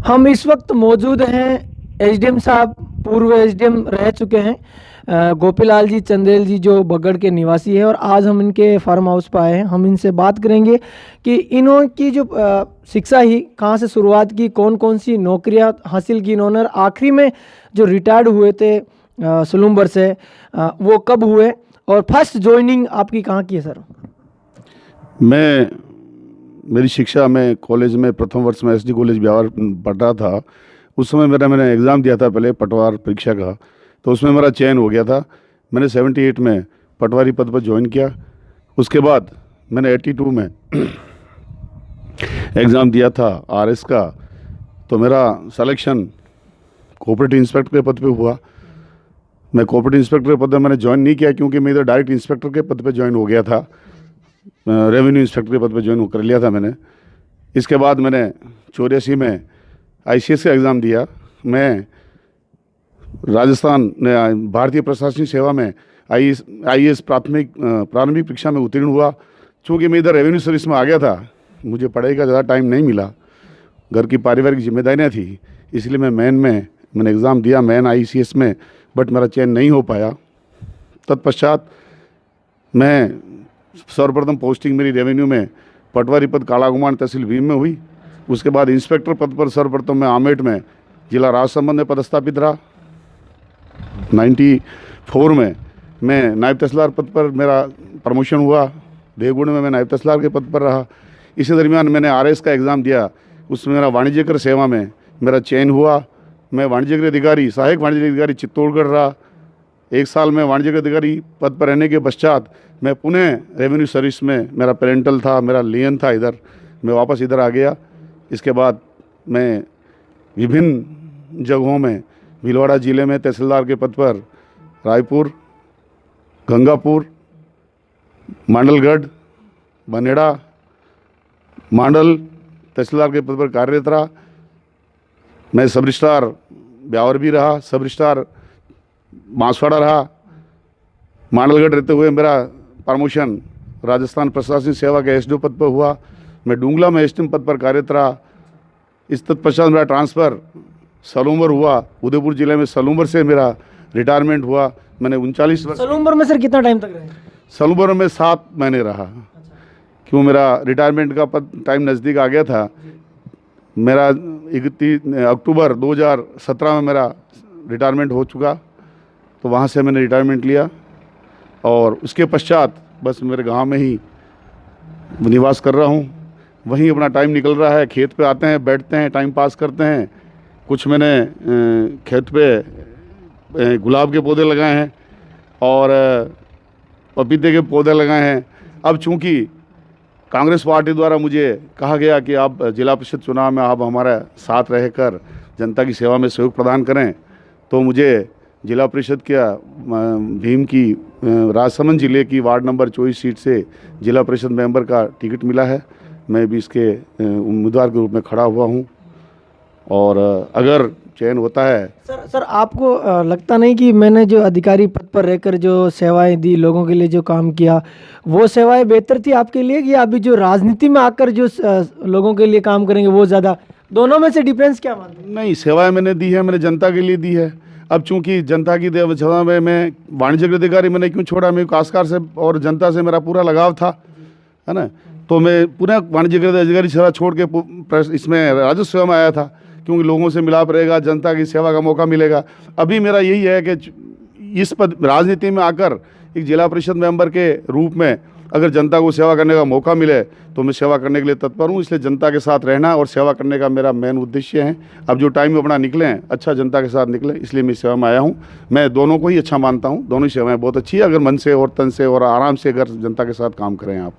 हम इस वक्त मौजूद हैं एसडीएम साहब, पूर्व एसडीएम रह चुके हैं, गोपीलाल जी चंदेल जी, जो बगड़ के निवासी है, और आज हम इनके फार्म हाउस पर आए हैं। हम इनसे बात करेंगे कि इन्हों की जो शिक्षा ही कहाँ से शुरुआत की, कौन कौन सी नौकरियां हासिल की इन्होंने, और आखिरी में जो रिटायर्ड हुए थे सलूम्बर से, वो कब हुए, और फर्स्ट ज्वाइनिंग आपकी कहाँ की है सर? मेरी शिक्षा में कॉलेज में प्रथम वर्ष में एसडी कॉलेज ब्यावर पढ़ रहा था। उस समय मैंने एग्ज़ाम दिया था पहले पटवार परीक्षा का, तो उसमें मेरा चयन हो गया था। मैंने 78 में पटवारी पद पर ज्वाइन किया। उसके बाद मैंने 82 में एग्ज़ाम दिया था आरएस का, तो मेरा सिलेक्शन कोऑपरेटिव इंस्पेक्टर के पद पे हुआ। मैं कोऑपरेटिव इंस्पेक्टर के पद पर मैंने ज्वाइन नहीं किया, क्योंकि मैं इधर डायरेक्ट इंस्पेक्टर के पद पे ज्वाइन हो गया था। रेवेन्यू इंस्पेक्टर के पद पर ज्वाइन कर लिया था मैंने। इसके बाद मैंने 84 में आईसीएस का एग्ज़ाम दिया। मैं राजस्थान भारतीय प्रशासनिक सेवा में आईएएस प्रारंभिक परीक्षा में उत्तीर्ण हुआ। चूँकि मैं इधर रेवेन्यू सर्विस में आ गया था, मुझे पढ़ाई का ज़्यादा टाइम नहीं मिला, घर की पारिवारिक जिम्मेदारियाँ थी, इसलिए मैंने एग्ज़ाम दिया मैन आईसीएस में, बट मेरा चयन नहीं हो पाया। तत्पश्चात मैं सर्वप्रथम पोस्टिंग मेरी रेवेन्यू में पटवारी पद कालागुमान तहसील भीम में हुई। उसके बाद इंस्पेक्टर पद पर सर्वप्रथम मैं आमेट में जिला राजसमंद में पदस्थापित रहा। 94 में मैं नायब तहसीलदार पद पर मेरा प्रमोशन हुआ। देवगुण में मैं नायब तहसीलदार के पद पर रहा। इसी दरमियान मैंने आरएस का एग्ज़ाम दिया, उसमें मेरा वाणिज्यकर सेवा में मेरा चयन हुआ। मैं वाणिज्यकर अधिकारी, सहायक वाणिज्य अधिकारी चित्तौड़गढ़ रहा। 1 साल में वाणिज्यकर अधिकारी पद पर रहने के पश्चात मैं पुनः रेवेन्यू सर्विस में, मेरा पेरेंटल था, मेरा लियन था इधर, मैं वापस इधर आ गया। इसके बाद मैं विभिन्न जगहों में भीलवाड़ा ज़िले में तहसीलदार के पद पर रायपुर, गंगापुर, मांडलगढ़, बनेड़ा, मांडल तहसीलदार के पद पर कार्यरत रहा। मैं सब रजिस्ट्रार ब्यावर भी रहा, सब रजिस्ट्रार बांसवाड़ा रहा। मांडलगढ़ रहते हुए मेरा प्रमोशन राजस्थान प्रशासनिक सेवा के एसडीओ पद पर हुआ। मैं डूंगला में एसडीएम पद पर कार्यरत रहा। इस तत्पश्चात मेरा ट्रांसफ़र सलूम्बर हुआ। उदयपुर जिले में सलूम्बर से मेरा रिटायरमेंट हुआ। मैंने 39 वर्ष सलूम्बर में सर कितना टाइम तक रहे? सलूम्बर में 7 महीने रहा। क्यों, मेरा रिटायरमेंट का टाइम नज़दीक आ गया था। मेरा 31 अक्टूबर 2017 में मेरा रिटायरमेंट हो चुका, तो वहाँ से मैंने रिटायरमेंट लिया और उसके पश्चात बस मेरे गांव में ही निवास कर रहा हूँ। वहीं अपना टाइम निकल रहा है। खेत पे आते हैं, बैठते हैं, टाइम पास करते हैं। कुछ मैंने खेत पे गुलाब के पौधे लगाए हैं और पपीते के पौधे लगाए हैं। अब चूँकि कांग्रेस पार्टी द्वारा मुझे कहा गया कि आप जिला परिषद चुनाव में आप हमारे साथ रहकर जनता की सेवा में सहयोग प्रदान करें, तो मुझे जिला परिषद का भीम की राजसमंद जिले की वार्ड नंबर 24 सीट से जिला परिषद मेंबर का टिकट मिला है। मैं भी इसके उम्मीदवार के रूप में खड़ा हुआ हूं, और अगर चयन होता है। सर आपको लगता नहीं कि मैंने जो अधिकारी पद पर रहकर जो सेवाएं दी, लोगों के लिए जो काम किया, वो सेवाएं बेहतर थी आपके लिए, कि अभी जो राजनीति में आकर जो लोगों के लिए काम करेंगे वो ज़्यादा? दोनों में से डिफरेंस क्या मानते हैं? नहीं, सेवाएं मैंने दी है, मैंने जनता के लिए दी है। अब चूंकि जनता की सेवा में मैं वाणिज्य अधिकारी मैंने क्यों छोड़ा, मेरे काश्तकार से और जनता से मेरा पूरा लगाव था, है ना। तो मैं पूरा वाणिज्य अधिकारी सेवा छोड़ के इसमें राजस्व सेवा में आया था, क्योंकि लोगों से मिलाप रहेगा, जनता की सेवा का मौका मिलेगा। अभी मेरा यही है कि इस पद राजनीति में आकर एक जिला परिषद मेंबर के रूप में अगर जनता को सेवा करने का मौका मिले तो मैं सेवा करने के लिए तत्पर हूँ। इसलिए जनता के साथ रहना और सेवा करने का मेरा मेन उद्देश्य है। अब जो टाइम अपना निकले हैं, अच्छा जनता के साथ निकले, इसलिए मैं सेवा में आया हूँ। मैं दोनों को ही अच्छा मानता हूँ, दोनों ही सेवाएँ बहुत अच्छी है, अगर मन से और तन से और आराम से अगर जनता के साथ काम करें आप।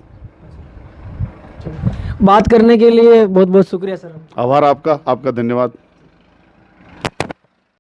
बात करने के लिए बहुत बहुत शुक्रिया सर। आभार आपका, धन्यवाद।